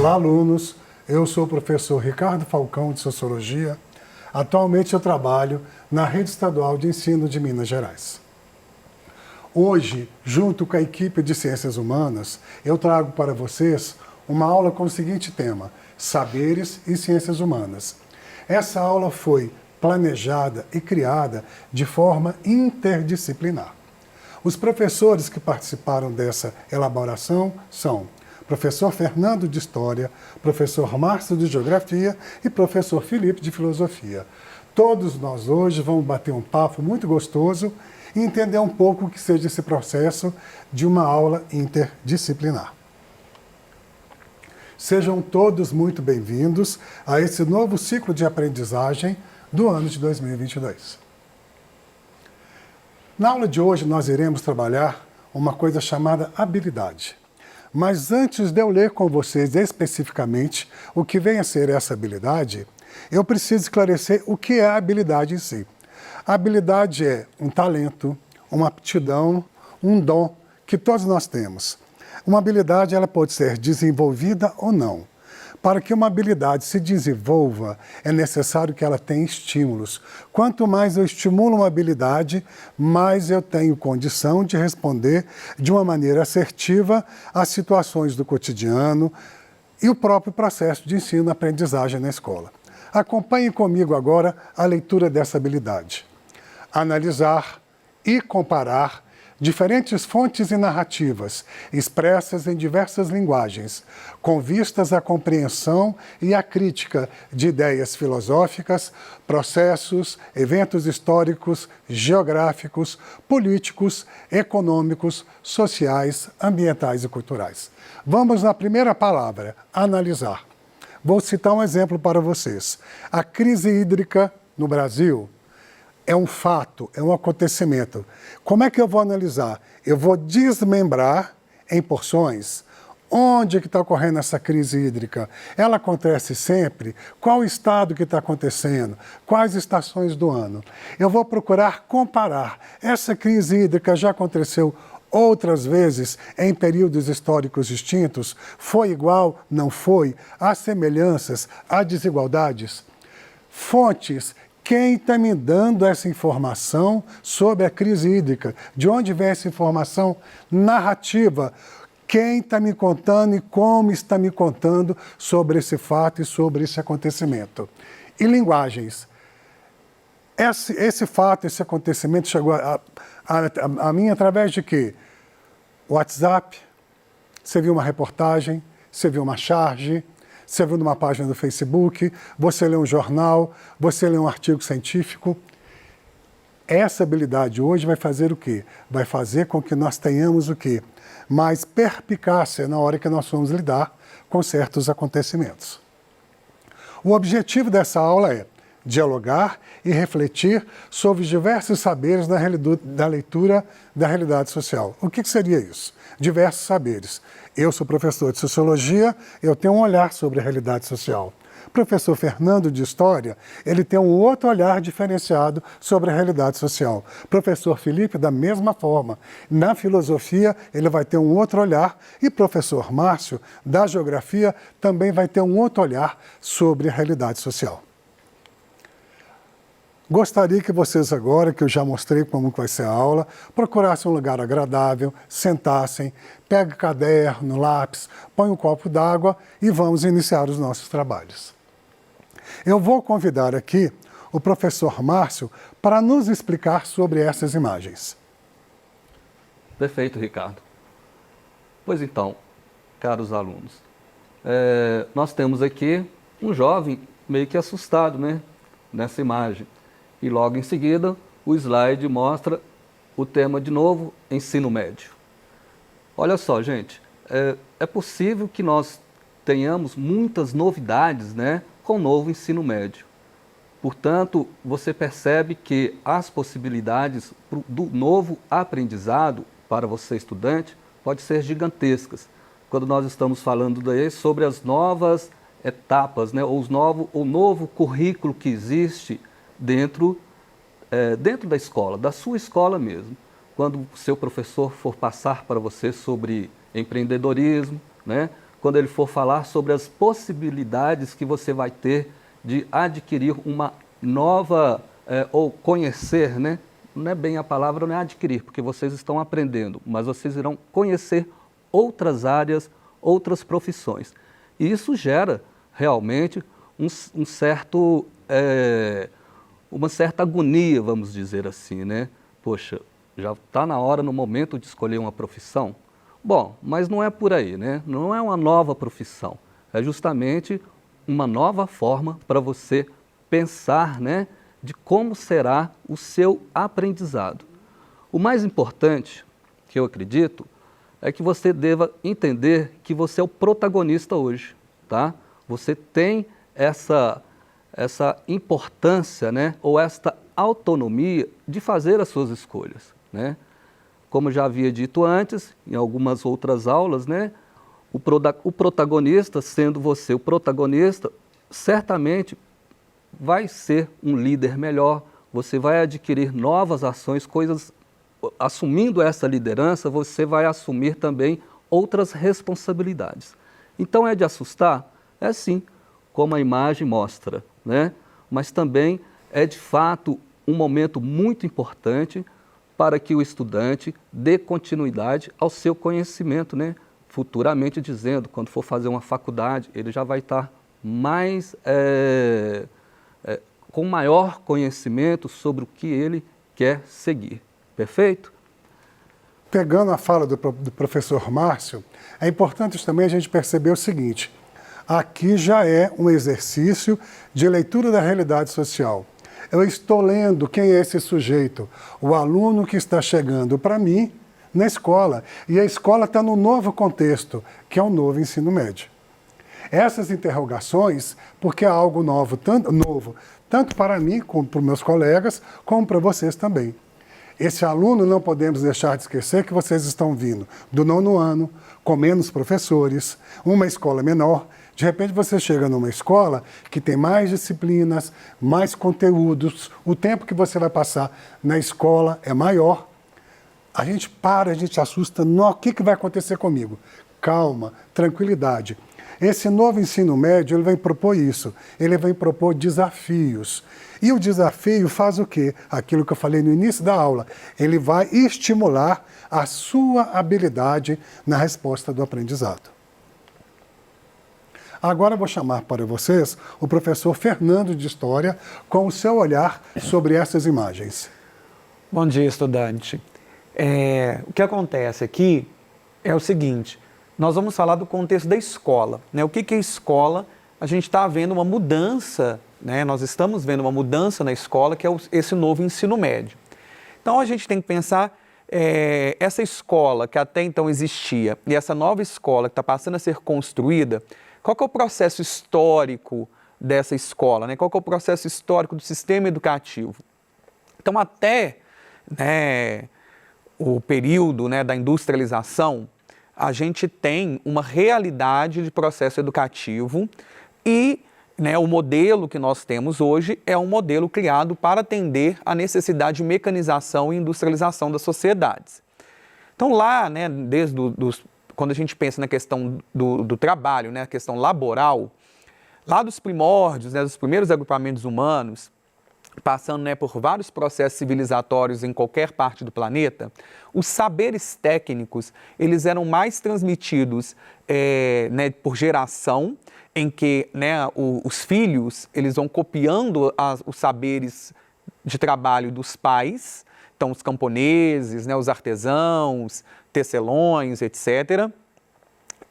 Olá, alunos. Eu sou o professor Ricardo Falcão, de Sociologia. Atualmente eu trabalho na Rede Estadual de Ensino de Minas Gerais. Hoje, junto com a equipe de Ciências Humanas, eu trago para vocês uma aula com o seguinte tema: Saberes e Ciências Humanas. Essa aula foi planejada e criada de forma interdisciplinar. Os professores que participaram dessa elaboração são professor Fernando de História, professor Márcio de Geografia e professor Felipe de Filosofia. Todos nós hoje vamos bater um papo muito gostoso e entender um pouco o que seja esse processo de uma aula interdisciplinar. Sejam todos muito bem-vindos a esse novo ciclo de aprendizagem do ano de 2022. Na aula de hoje nós iremos trabalhar uma coisa chamada habilidade. Mas antes de eu ler com vocês especificamente o que vem a ser essa habilidade, eu preciso esclarecer o que é a habilidade em si. A habilidade é um talento, uma aptidão, um dom que todos nós temos. Uma habilidade ela pode ser desenvolvida ou não. Para que uma habilidade se desenvolva, é necessário que ela tenha estímulos. Quanto mais eu estimulo uma habilidade, mais eu tenho condição de responder de uma maneira assertiva às situações do cotidiano e o próprio processo de ensino-aprendizagem na escola. Acompanhe comigo agora a leitura dessa habilidade. Analisar e comparar diferentes fontes e narrativas, expressas em diversas linguagens, com vistas à compreensão e à crítica de ideias filosóficas, processos, eventos históricos, geográficos, políticos, econômicos, sociais, ambientais e culturais. Vamos na primeira palavra, analisar. Vou citar um exemplo para vocês. A crise hídrica no Brasil é um fato, é um acontecimento. Como é que eu vou analisar? Eu vou desmembrar em porções. Onde é que está ocorrendo essa crise hídrica? Ela acontece sempre? Qual o estado que está acontecendo? Quais estações do ano? Eu vou procurar comparar. Essa crise hídrica já aconteceu outras vezes em períodos históricos distintos? Foi igual? Não foi? Há semelhanças? Há desigualdades? Fontes. Quem está me dando essa informação sobre a crise hídrica? De onde vem essa informação? Narrativa. Quem está me contando e como está me contando sobre esse fato e sobre esse acontecimento? E linguagens. Esse fato, esse acontecimento chegou a mim através de quê? WhatsApp, você viu uma reportagem, você viu uma charge, você viu numa página do Facebook, você lê um jornal, você lê um artigo científico. Essa habilidade hoje vai fazer o quê? Vai fazer com que nós tenhamos o quê? Mais perspicácia na hora que nós vamos lidar com certos acontecimentos. O objetivo dessa aula é dialogar e refletir sobre os diversos saberes da leitura da realidade social. O que seria isso? Diversos saberes. Eu sou professor de Sociologia, eu tenho um olhar sobre a realidade social. O professor Fernando de História, ele tem um outro olhar diferenciado sobre a realidade social. O professor Felipe, da mesma forma. Na Filosofia, ele vai ter um outro olhar. E o professor Márcio, da Geografia, também vai ter um outro olhar sobre a realidade social. Gostaria que vocês agora, que eu já mostrei como vai ser a aula, procurassem um lugar agradável, sentassem, peguem caderno, lápis, põem um copo d'água e vamos iniciar os nossos trabalhos. Eu vou convidar aqui o professor Márcio para nos explicar sobre essas imagens. Perfeito, Ricardo. Pois então, caros alunos, nós temos aqui um jovem meio que assustado, né, nessa imagem. E logo em seguida, o slide mostra o tema de novo, ensino médio. Olha só, gente, é possível que nós tenhamos muitas novidades, né, com o novo ensino médio. Portanto, você percebe que as possibilidades do novo aprendizado para você estudante pode ser gigantescas. Quando nós estamos falando daí sobre as novas etapas, né, ou o novo currículo que existe dentro da escola, da sua escola mesmo. Quando o seu professor for passar para você sobre empreendedorismo, né, quando ele for falar sobre as possibilidades que você vai ter de adquirir uma nova, ou conhecer, né? Não é bem a palavra, não é adquirir, porque vocês estão aprendendo, mas vocês irão conhecer outras áreas, outras profissões. E isso gera realmente uma certa agonia, vamos dizer assim, né? Poxa, já está na hora, no momento de escolher uma profissão? Bom, mas não é por aí, né? Não é uma nova profissão, é justamente uma nova forma para você pensar, né, de como será o seu aprendizado. O mais importante, que eu acredito, é que você deva entender que você é o protagonista hoje, tá? Você tem essa importância, né, ou esta autonomia de fazer as suas escolhas, né? Como já havia dito antes, em algumas outras aulas, né, o protagonista, sendo você o protagonista, certamente vai ser um líder melhor, você vai adquirir novas ações, coisas, assumindo essa liderança, você vai assumir também outras responsabilidades. Então é de assustar? É sim, como a imagem mostra, né? Mas também é de fato um momento muito importante para que o estudante dê continuidade ao seu conhecimento, né? Futuramente dizendo, quando for fazer uma faculdade, ele já vai estar mais, com maior conhecimento sobre o que ele quer seguir. Perfeito? Pegando a fala do professor Márcio, é importante também a gente perceber o seguinte: aqui já é um exercício de leitura da realidade social. Eu estou lendo quem é esse sujeito, o aluno que está chegando para mim na escola. E a escola está num novo contexto, que é o novo ensino médio. Essas interrogações, porque é algo novo, tanto para mim, como para os meus colegas, como para vocês também. Esse aluno, não podemos deixar de esquecer que vocês estão vindo do 9º ano, com menos professores, uma escola menor. De repente você chega numa escola que tem mais disciplinas, mais conteúdos, o tempo que você vai passar na escola é maior. A gente assusta, o que vai acontecer comigo? Calma, tranquilidade. Esse novo ensino médio, ele vai propor isso, ele vai propor desafios. E o desafio faz o quê? Aquilo que eu falei no início da aula, ele vai estimular a sua habilidade na resposta do aprendizado. Agora eu vou chamar para vocês o professor Fernando de História com o seu olhar sobre essas imagens. Bom dia, estudante. O que acontece aqui é o seguinte: nós vamos falar do contexto da escola, né? O que é escola? A gente está vendo uma mudança, né? Nós estamos vendo uma mudança na escola, que é esse novo ensino médio. Então a gente tem que pensar, essa escola que até então existia e essa nova escola que está passando a ser construída, qual que é o processo histórico dessa escola, né? Qual que é o processo histórico do sistema educativo? Então até, né, o período, né, da industrialização, a gente tem uma realidade de processo educativo e, né, o modelo que nós temos hoje é um modelo criado para atender à necessidade de mecanização e industrialização das sociedades. Então lá, né, quando a gente pensa na questão do trabalho, né, a questão laboral, lá dos primórdios, né, dos primeiros agrupamentos humanos, passando, né, por vários processos civilizatórios em qualquer parte do planeta, os saberes técnicos, eles eram mais transmitidos né, por geração, em que, né, os filhos, eles vão copiando os saberes de trabalho dos pais, então os camponeses, né, os artesãos, tecelões, etc.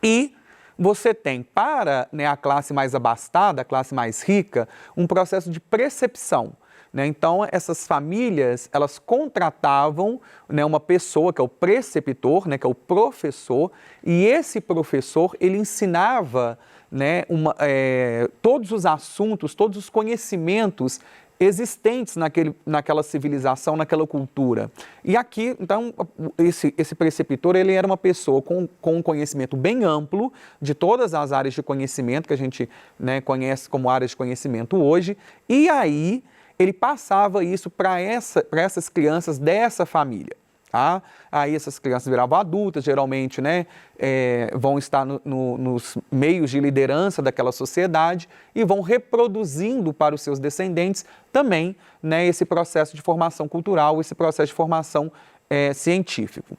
E você tem para, né, a classe mais abastada, a classe mais rica, um processo de precepção. Né? Então, essas famílias, elas contratavam, né, uma pessoa que é o preceptor, né, que é o professor, e esse professor, ele ensinava, né, todos os assuntos, todos os conhecimentos existentes naquela civilização, naquela cultura. E aqui, então, esse preceptor, ele era uma pessoa com um conhecimento bem amplo de todas as áreas de conhecimento que a gente, né, conhece como áreas de conhecimento hoje, e aí ele passava isso para essas crianças dessa família. Tá? Aí essas crianças viravam adultas, geralmente, né, vão estar nos meios de liderança daquela sociedade e vão reproduzindo para os seus descendentes também, né, esse processo de formação cultural, esse processo de formação científico.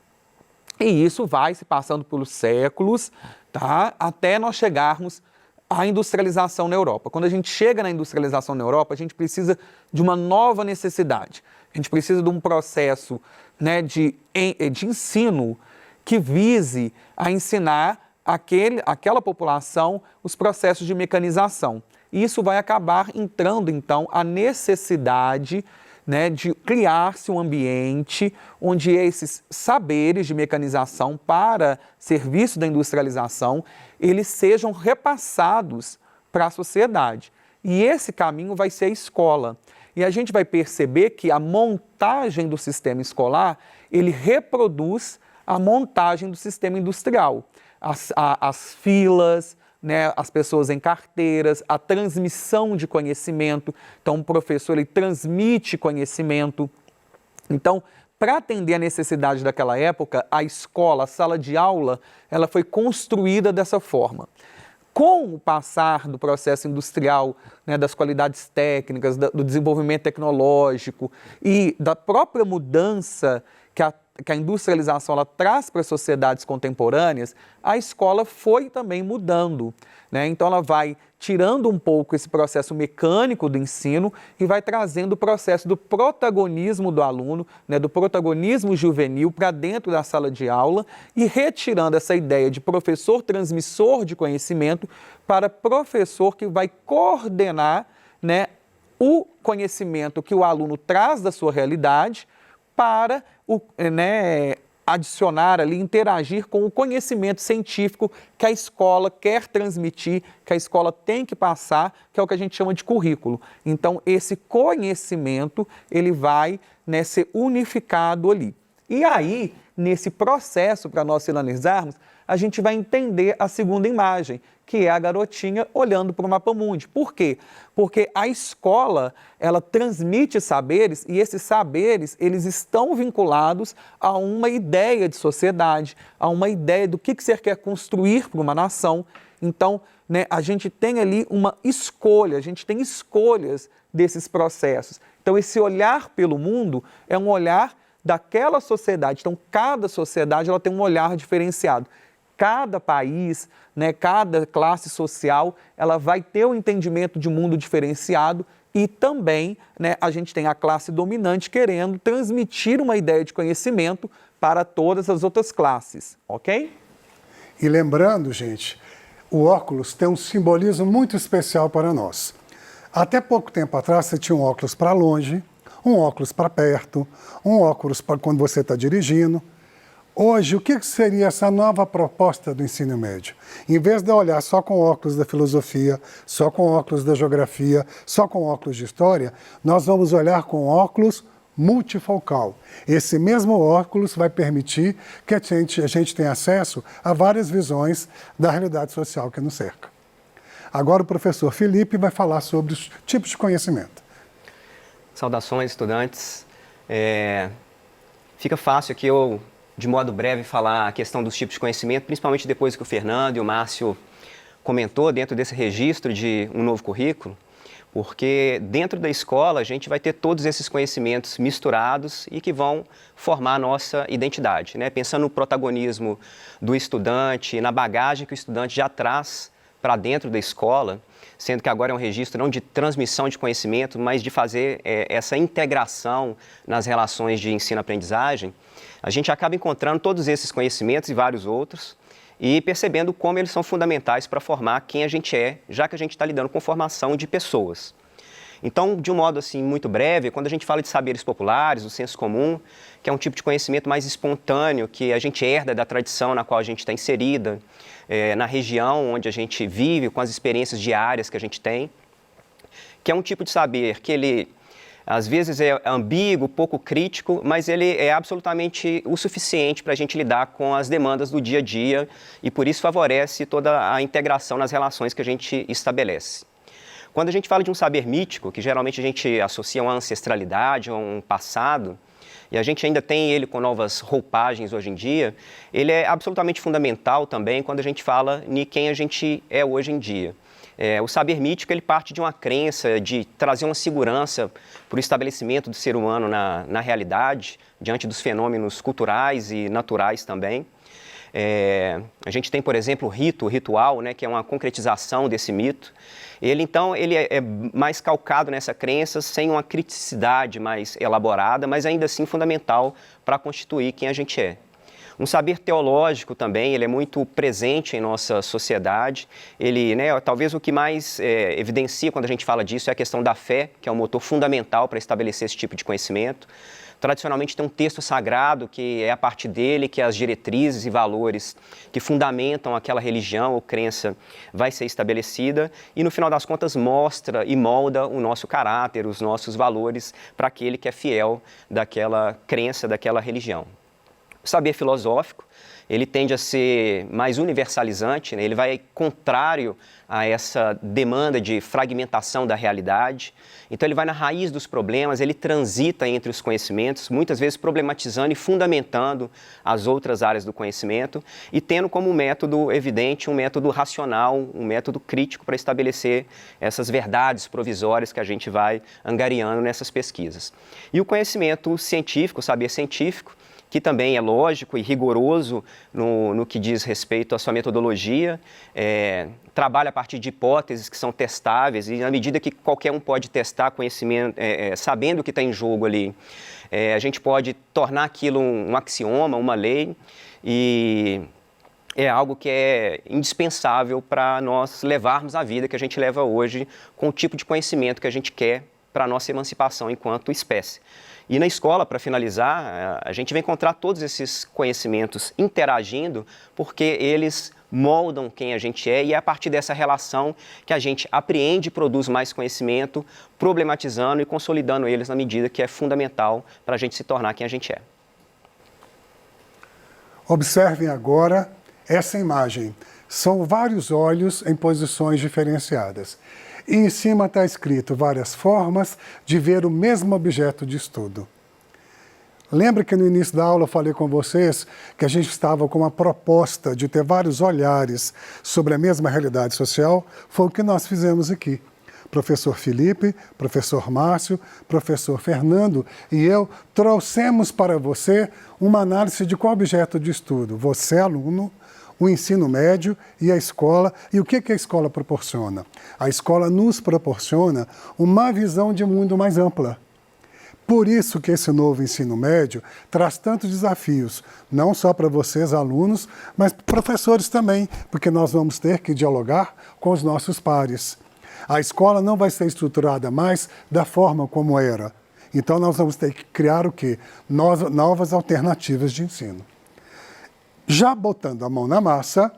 E isso vai se passando pelos séculos, tá, até nós chegarmos à industrialização na Europa. Quando a gente chega na industrialização na Europa, a gente precisa de uma nova necessidade. A gente precisa de um processo, né, de ensino que vise a ensinar aquela população os processos de mecanização. E isso vai acabar entrando, então, a necessidade, né, de criar-se um ambiente onde esses saberes de mecanização para serviço da industrialização, eles sejam repassados para a sociedade. E esse caminho vai ser a escola. E a gente vai perceber que a montagem do sistema escolar, ele reproduz a montagem do sistema industrial. As filas, né, as pessoas em carteiras, a transmissão de conhecimento. Então, o professor ele transmite conhecimento. Então, para atender a necessidade daquela época, a escola, a sala de aula, ela foi construída dessa forma. Com o passar do processo industrial, né, das qualidades técnicas, do desenvolvimento tecnológico e da própria mudança que a industrialização ela traz para as sociedades contemporâneas, a escola foi também mudando, né? Então ela vai tirando um pouco esse processo mecânico do ensino e vai trazendo o processo do protagonismo do aluno, né, do protagonismo juvenil para dentro da sala de aula e retirando essa ideia de professor transmissor de conhecimento para professor que vai coordenar, né, o conhecimento que o aluno traz da sua realidade para adicionar ali, interagir com o conhecimento científico que a escola quer transmitir, que a escola tem que passar, que é o que a gente chama de currículo. Então, esse conhecimento, ele vai, né, ser unificado ali. E aí, nesse processo, para nós finalizarmos, a gente vai entender a segunda imagem, que é a garotinha olhando para o mapa-mundi. Por quê? Porque a escola, ela transmite saberes e esses saberes, eles estão vinculados a uma ideia de sociedade, a uma ideia do que você quer construir para uma nação. Então, né, a gente tem ali uma escolha, a gente tem escolhas desses processos. Então, esse olhar pelo mundo é um olhar daquela sociedade. Então, cada sociedade ela tem um olhar diferenciado. Cada país, né, cada classe social, ela vai ter um entendimento de mundo diferenciado e também, né, a gente tem a classe dominante querendo transmitir uma ideia de conhecimento para todas as outras classes, ok? E lembrando, gente, o óculos tem um simbolismo muito especial para nós. Até pouco tempo atrás você tinha um óculos para longe, um óculos para perto, um óculos para quando você está dirigindo. Hoje, o que seria essa nova proposta do ensino médio? Em vez de olhar só com óculos da filosofia, só com óculos da geografia, só com óculos de história, nós vamos olhar com óculos multifocal. Esse mesmo óculos vai permitir que a gente tenha acesso a várias visões da realidade social que nos cerca. Agora o professor Felipe vai falar sobre os tipos de conhecimento. Saudações, estudantes. Fica fácil aqui eu, de modo breve, falar a questão dos tipos de conhecimento, principalmente depois que o Fernando e o Márcio comentou dentro desse registro de um novo currículo, porque dentro da escola a gente vai ter todos esses conhecimentos misturados e que vão formar a nossa identidade, né? Pensando no protagonismo do estudante, na bagagem que o estudante já traz para dentro da escola, sendo que agora é um registro não de transmissão de conhecimento, mas de fazer essa integração nas relações de ensino-aprendizagem, a gente acaba encontrando todos esses conhecimentos e vários outros e percebendo como eles são fundamentais para formar quem a gente é, já que a gente está lidando com formação de pessoas. Então, de um modo assim muito breve, quando a gente fala de saberes populares, o senso comum, que é um tipo de conhecimento mais espontâneo, que a gente herda da tradição na qual a gente está inserida, na região onde a gente vive, com as experiências diárias que a gente tem, que é um tipo de saber que ele, às vezes, é ambíguo, pouco crítico, mas ele é absolutamente o suficiente para a gente lidar com as demandas do dia a dia e, por isso, favorece toda a integração nas relações que a gente estabelece. Quando a gente fala de um saber mítico, que geralmente a gente associa a uma ancestralidade, a um passado, e a gente ainda tem ele com novas roupagens hoje em dia, ele é absolutamente fundamental também quando a gente fala em quem a gente é hoje em dia. O saber mítico ele parte de uma crença de trazer uma segurança para o estabelecimento do ser humano na realidade, diante dos fenômenos culturais e naturais também. A gente tem, por exemplo, o ritual, né, que é uma concretização desse mito. Ele é mais calcado nessa crença, sem uma criticidade mais elaborada, mas ainda assim fundamental para constituir quem a gente é. Um saber teológico também, ele é muito presente em nossa sociedade. Ele, né, talvez o que mais evidencia quando a gente fala disso é a questão da fé, que é um motor fundamental para estabelecer esse tipo de conhecimento. Tradicionalmente tem um texto sagrado que é a partir dele que as diretrizes e valores que fundamentam aquela religião ou crença vai ser estabelecida e no final das contas mostra e molda o nosso caráter, os nossos valores para aquele que é fiel daquela crença, daquela religião. O saber filosófico, ele tende a ser mais universalizante, né? Ele vai contrário a essa demanda de fragmentação da realidade. Então ele vai na raiz dos problemas, ele transita entre os conhecimentos, muitas vezes problematizando e fundamentando as outras áreas do conhecimento e tendo como método evidente um método racional, um método crítico para estabelecer essas verdades provisórias que a gente vai angariando nessas pesquisas. E o conhecimento científico, o saber científico, que também é lógico e rigoroso no que diz respeito à sua metodologia, trabalha a partir de hipóteses que são testáveis e na medida que qualquer um pode testar conhecimento, sabendo o que está em jogo ali, a gente pode tornar aquilo um axioma, uma lei e é algo que é indispensável para nós levarmos a vida que a gente leva hoje com o tipo de conhecimento que a gente quer para a nossa emancipação enquanto espécie. E na escola, para finalizar, a gente vai encontrar todos esses conhecimentos interagindo, porque eles moldam quem a gente é e é a partir dessa relação que a gente apreende e produz mais conhecimento, problematizando e consolidando eles na medida que é fundamental para a gente se tornar quem a gente é. Observem agora essa imagem. São vários olhos em posições diferenciadas. E em cima está escrito várias formas de ver o mesmo objeto de estudo. Lembra que no início da aula eu falei com vocês que a gente estava com uma proposta de ter vários olhares sobre a mesma realidade social? Foi o que nós fizemos aqui. Professor Felipe, professor Márcio, professor Fernando e eu trouxemos para você uma análise de qual objeto de estudo? Você, aluno, o ensino médio e a escola. E o que a escola proporciona? A escola nos proporciona uma visão de mundo mais ampla. Por isso que esse novo ensino médio traz tantos desafios, não só para vocês, alunos, mas professores também, porque nós vamos ter que dialogar com os nossos pares. A escola não vai ser estruturada mais da forma como era. Então nós vamos ter que criar o quê? Novas alternativas de ensino. Já botando a mão na massa,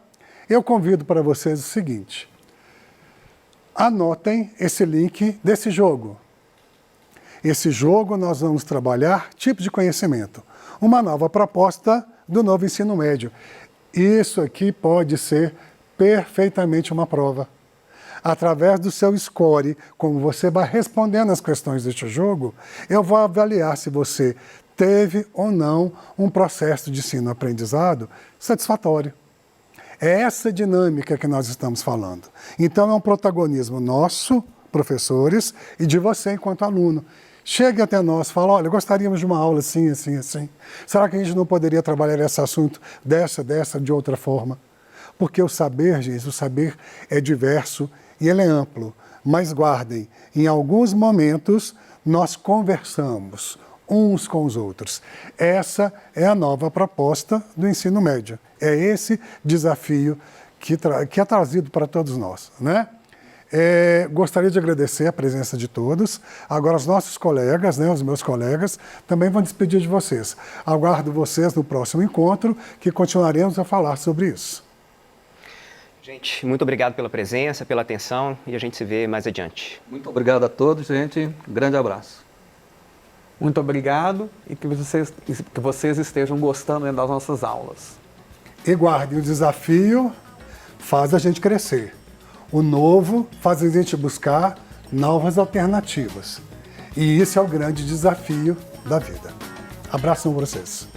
eu convido para vocês o seguinte. Anotem esse link desse jogo. Esse jogo nós vamos trabalhar tipo de conhecimento. Uma nova proposta do novo ensino médio. Isso aqui pode ser perfeitamente uma prova. Através do seu score, como você vai respondendo as questões deste jogo, eu vou avaliar se você teve ou não um processo de ensino-aprendizado satisfatório. É essa dinâmica que nós estamos falando. Então é um protagonismo nosso, professores, e de você enquanto aluno. Chegue até nós e fale, olha, gostaríamos de uma aula assim, assim, assim. Será que a gente não poderia trabalhar esse assunto de outra forma? Porque o saber, gente, o saber é diverso e ele é amplo. Mas guardem, em alguns momentos nós conversamos uns com os outros. Essa é a nova proposta do ensino médio. É esse desafio que é trazido para todos nós, né? Gostaria de agradecer a presença de todos. Agora os nossos colegas, né, os meus colegas, também vão despedir de vocês. Aguardo vocês no próximo encontro, que continuaremos a falar sobre isso. Gente, muito obrigado pela presença, pela atenção e a gente se vê mais adiante. Muito obrigado a todos, gente. Um grande abraço. Muito obrigado e que vocês estejam gostando das nossas aulas. E guardem, o desafio faz a gente crescer. O novo faz a gente buscar novas alternativas. E isso é o grande desafio da vida. Abração para vocês.